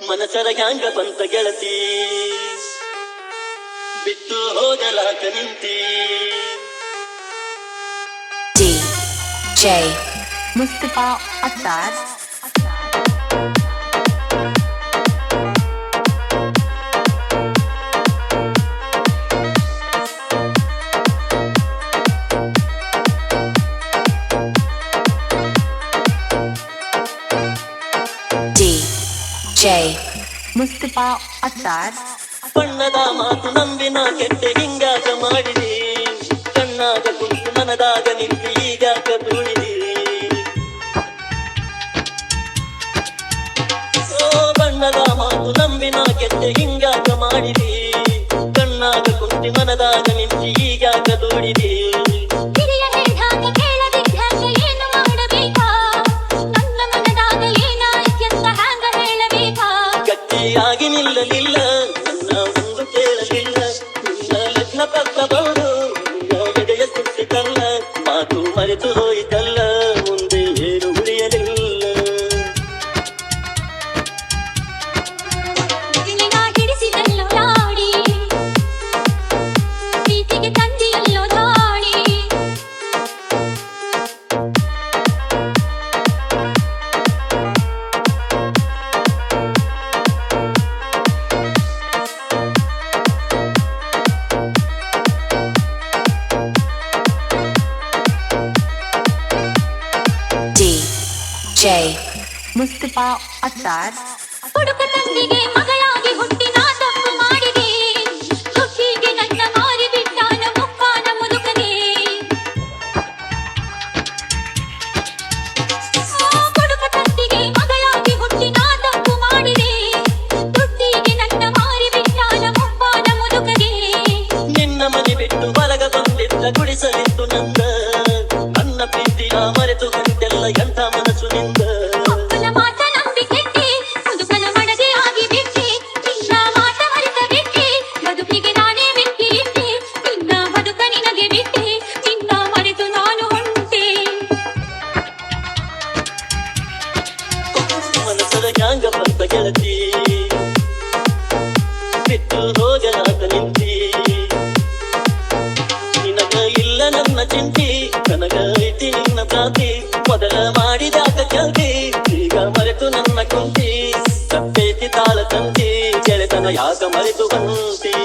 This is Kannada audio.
ಮನಸರ ಹ್ಯಾಂಗ ಬಂತ ಗೆಳತಿ ಬಿಟ್ಟು ಹೋಗಲಾಕ ನಿಂತಿ DJ Mustafa Attar DJ Mustafa Attar ಬಣ್ಣದ ಮಾತು ನಂಬಿನ ಕೆಟ್ಟ ಹಿಂಗಾಗ ಮಾಡಿದಿ ಕಣ್ಣಾಗ ಕುಂತು ಮನದಾಗ ನಿಂತು ಈಗಾಗ ತುಳಿದಿ ಬಣ್ಣದ ಮಾತು ನಂಬಿನ ಕೆಟ್ಟ ಹಿಂಗಾಗ ಮಾಡಿದಿ ಕಣ್ಣಾಗ ಕುಂತು ಮನದಾಗ ನಿಂತು ಈಗಾಗ ತುಳಿದಿ ಗಟ್ಟಿಯಾಗಿ ನಿಲ್ಲಲಿಲ್ಲ ನನ್ನ ಒಂದು ಕೇಳಲಿಲ್ಲ ನಿನ್ನ ಲಗ್ನ ಪಕ್ಕ ಬೌದು ಎದೆಯ ಸುತ್ತಿತಲ್ಲ ಮಾತು ಮರೆತು ಹೋಯಿತಲ್ಲ ಮುಂದೆ ಏನು ಉಳಿಯಲಿಲ್ಲ DJ Mustafa Attar ಹುಡುಕ ತಂದಿಗೆ ಮಗಳಾಗಿ ಹುಟ್ಟಿ ನಾ ತಪ್ಪು ಮಾಡಿದೆ ಹುಟ್ಟಿಗೆ ನನ್ನ ಮಾರಿ ಬಿಟ್ಟಾನ ಮುಪ್ಪಾನ ಮುದುಕನೆ ಹುಡುಕ ತಂದಿಗೆ ಮಗಳಾಗಿ ಹುಟ್ಟಿ ನಾ ತಪ್ಪು ಮಾಡಿದೆ ಹುಟ್ಟಿಗೆ ನನ್ನ ಮಾರಿ ಬಿಟ್ಟಾನ ಮುಪ್ಪಾನ ಮುದುಕನೆ ನಿನ್ನ ಮನೆ ಬಿಟ್ಟು ಹೊರಗ ಬಂದಿದ್ದ ಗುಡಿಸಲಿತ್ತು ನಂದ ನನ್ನ ಪ್ರೀತಿಯ ಮರೆತು ಗಂಟೆಲ್ಲ ಎಂಥ ಮನಸ್ಸು ನಿಂದ ಮನಸರ ಹ್ಯಾಂಗ ಬಂತ ಗೆಳತಿ ಬಿಟ್ಟು ಹೋಗಲಾಕ ನಿಂತಿ ನಿನಗ ಇಲ್ಲ ನನ್ನ ಚಿಂತಿ ನನಗ ಐತಿ ನಿನ್ನ ಪ್ರಾತಿ ಮೊದಲ ಮಾಡಿದಾಕ ಚಲ್ತಿ ಈಗ ಮರೆತು ನನ್ನ ಕುಂತಿ ತಪ್ಪೇತಿ ತಾಳ ತಂತಿ ಗೆಳೆತನ ಯಾಕ ಮರೆತು ಬಂತಿ